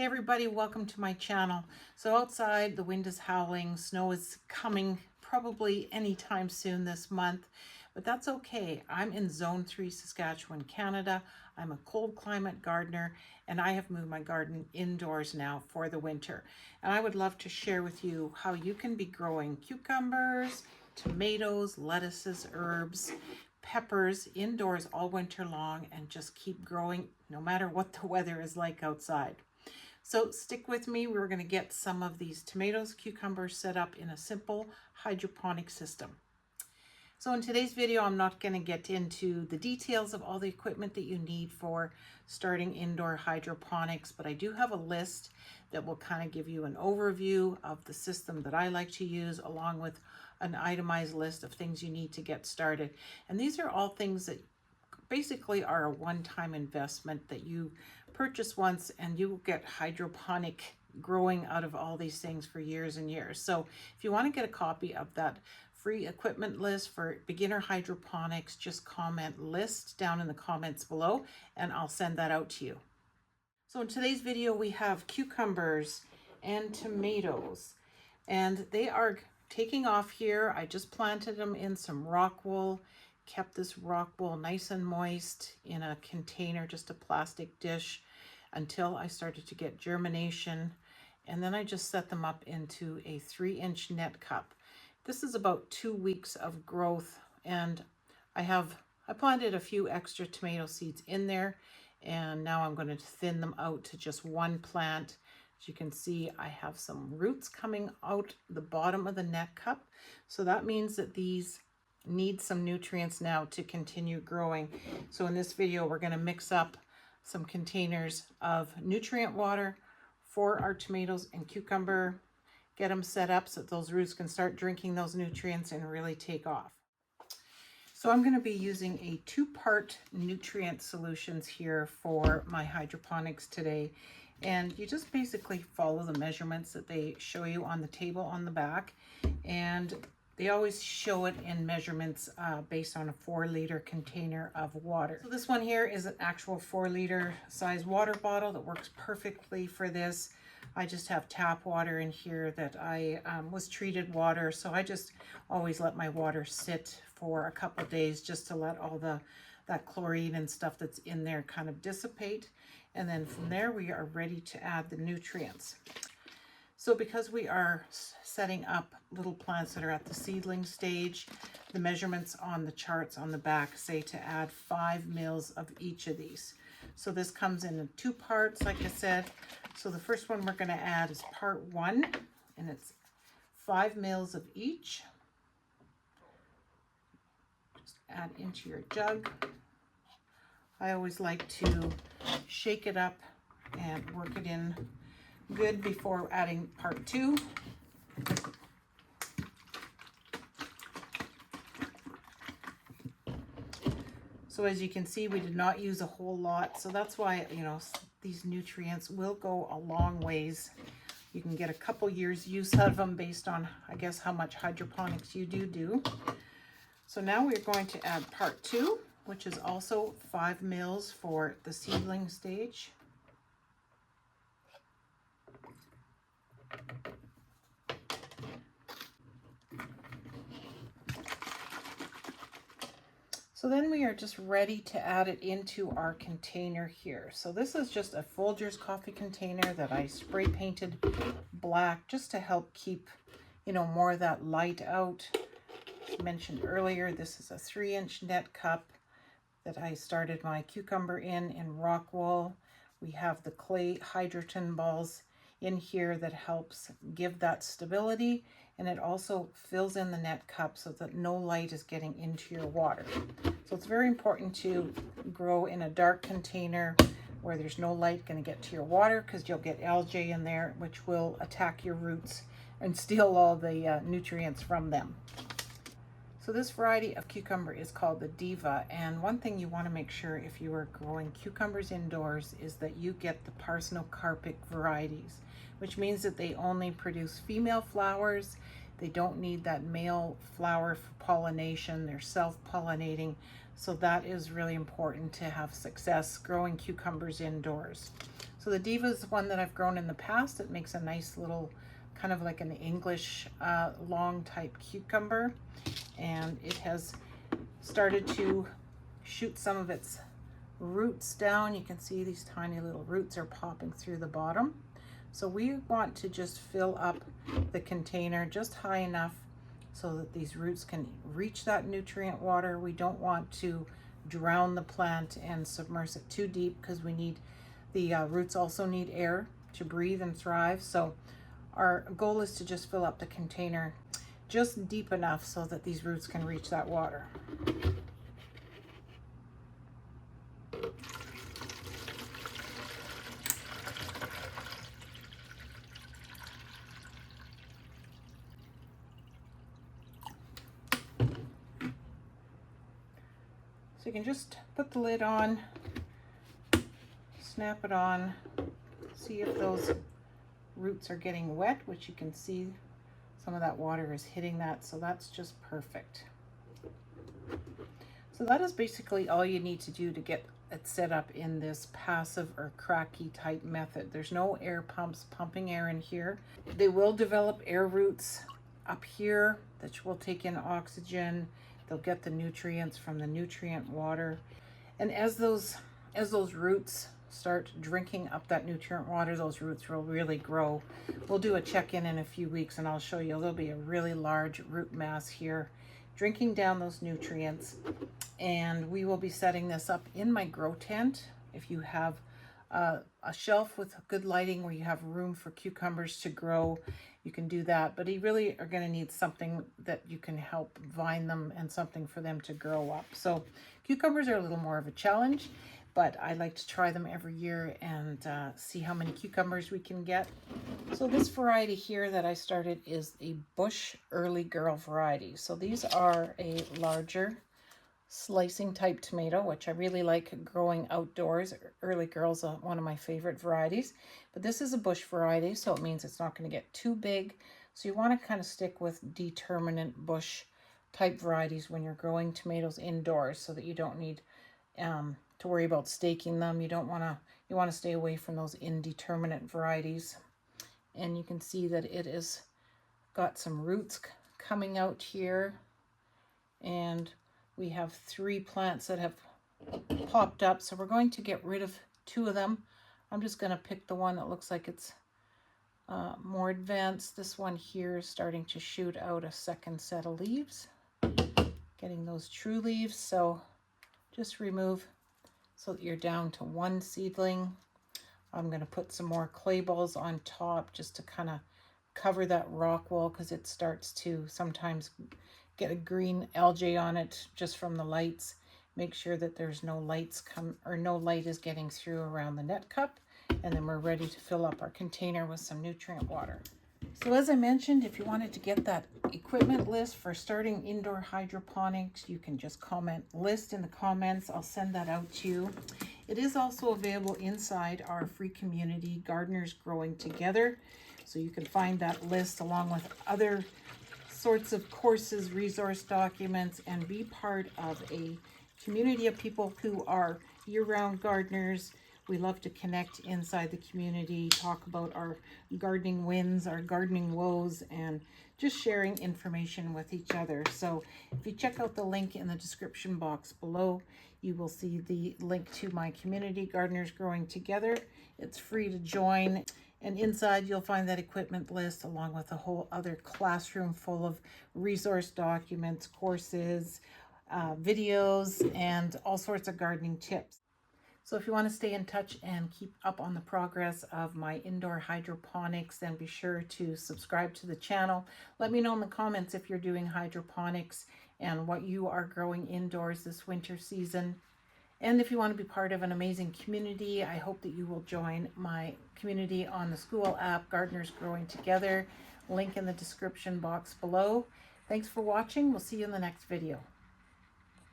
Hey everybody, welcome to my channel. So outside the wind is howling, snow is coming probably anytime soon this month, but that's okay. I'm in Zone 3 Saskatchewan, Canada. I'm a cold climate gardener and I have moved my garden indoors now for the winter. And I would love to share with you how you can be growing cucumbers, tomatoes, lettuces, herbs, peppers indoors all winter long and just keep growing no matter what the weather is like outside. So stick with me. We're going to get some of these tomatoes, cucumbers set up in a simple hydroponic system. So in today's video, I'm not going to get into the details of all the equipment that you need for starting indoor hydroponics, but I do have a list that will kind of give you an overview of the system that I like to use, along with an itemized list of things you need to get started. And these are all things that basically are a one-time investment that you purchase once and you will get hydroponic growing out of all these things for years and years. So if you want to get a copy of that free equipment list for beginner hydroponics, just comment list down in the comments below and I'll send that out to you. So in today's video we have cucumbers and tomatoes and they are taking off here. I just planted them in some rock wool, kept this rock wool nice and moist in a container, just a plastic dish, until I started to get germination. And then I just set them up into a 3-inch net cup. This is about 2 weeks of growth, and I planted a few extra tomato seeds in there, and now I'm going to thin them out to just one plant. As you can see, I have some roots coming out the bottom of the net cup. So that means that these need some nutrients now to continue growing. So in this video, we're going to mix up some containers of nutrient water for our tomatoes and cucumber, get them set up so that those roots can start drinking those nutrients and really take off. So I'm going to be using a 2-part nutrient solutions here for my hydroponics today. And you just basically follow the measurements that they show you on the table on the back. And they always show it in measurements based on a 4-liter container of water. So this one here is an actual 4-liter size water bottle that works perfectly for this. I just have tap water in here that I was treated water. So I just always let my water sit for a couple days just to let all that chlorine and stuff that's in there kind of dissipate. And then from there we are ready to add the nutrients. So because we are setting up little plants that are at the seedling stage, the measurements on the charts on the back say to add 5 mils of each of these. So this comes in 2 parts, like I said. So the first one we're going to add is part 1, and it's 5 mils of each. Just add into your jug. I always like to shake it up and work it in good before adding part 2. So as you can see, we did not use a whole lot. So that's why, you know, these nutrients will go a long ways. You can get a couple years use out of them based on, I guess, how much hydroponics you do. So now we're going to add part 2, which is also 5 mils for the seedling stage. So then we are just ready to add it into our container here. So this is just a Folgers coffee container that I spray painted black just to help keep, you know, more of that light out. As mentioned earlier, this is a 3-inch net cup that I started my cucumber in rock wool. We have the clay hydrogen balls in here that helps give that stability, and it also fills in the net cup so that no light is getting into your water. So it's very important to grow in a dark container where there's no light going to get to your water, because you'll get algae in there which will attack your roots and steal all the nutrients from them. So this variety of cucumber is called the Diva, and one thing you want to make sure if you are growing cucumbers indoors is that you get the parthenocarpic varieties, which means that they only produce female flowers. They don't need that male flower for pollination. They're self-pollinating, so that is really important to have success growing cucumbers indoors. So the Diva is one that I've grown in the past. It makes a nice little, kind of like an English long type cucumber. And it has started to shoot some of its roots down. You can see these tiny little roots are popping through the bottom. So we want to just fill up the container just high enough so that these roots can reach that nutrient water. We don't want to drown the plant and submerge it too deep, because we need the roots also need air to breathe and thrive. So our goal is to just fill up the container just deep enough so that these roots can reach that water. So you can just put the lid on, snap it on, see if those roots are getting wet, which you can see some of that water is hitting that, so that's just perfect. So that is basically all you need to do to get it set up in this passive or cracky type method. There's no air pumps pumping air in here. They will develop air roots up here that will take in oxygen. They'll get the nutrients from the nutrient water. And as those roots start drinking up that nutrient water, those roots will really grow. We'll do a check-in in a few weeks and I'll show you. There'll be a really large root mass here drinking down those nutrients. And we will be setting this up in my grow tent. If you have a shelf with good lighting where you have room for cucumbers to grow, you can do that. But you really are going to need something that you can help vine them and something for them to grow up. So cucumbers are a little more of a challenge, but I like to try them every year and see how many cucumbers we can get. So this variety here that I started is a Bush Early Girl variety. So these are a larger slicing type tomato, which I really like growing outdoors. Early Girl's one of my favorite varieties, but this is a bush variety, so it means it's not going to get too big. So you want to kind of stick with determinate bush type varieties when you're growing tomatoes indoors, so that you don't need to worry about staking them. You want to stay away from those indeterminate varieties. And you can see that it is got some roots coming out here, and we have 3 plants that have popped up, so we're going to get rid of 2 of them. I'm just going to pick the one that looks like it's more advanced. This one here is starting to shoot out a second set of leaves, getting those true leaves. So just remove so that you're down to 1 seedling. I'm going to put some more clay balls on top just to kind of cover that rock wall, because it starts to sometimes get a green algae on it just from the lights. Make sure that there's no lights no light is getting through around the net cup, and then we're ready to fill up our container with some nutrient water. So as I mentioned, if you wanted to get that equipment list for starting indoor hydroponics, you can just comment list in the comments. I'll send that out to you. It is also available inside our free community, Gardeners Growing Together. So you can find that list along with other sorts of courses, resource documents, and be part of a community of people who are year-round gardeners. We love to connect inside the community, talk about our gardening wins, our gardening woes, and just sharing information with each other. So if you check out the link in the description box below, you will see the link to my community, Gardeners Growing Together. It's free to join. And inside you'll find that equipment list along with a whole other classroom full of resource documents, courses, videos, and all sorts of gardening tips. So if you want to stay in touch and keep up on the progress of my indoor hydroponics, then be sure to subscribe to the channel. Let me know in the comments if you're doing hydroponics and what you are growing indoors this winter season. And if you want to be part of an amazing community, I hope that you will join my community on the Skool app, Gardeners Growing Together. Link in the description box below. Thanks for watching. We'll see you in the next video.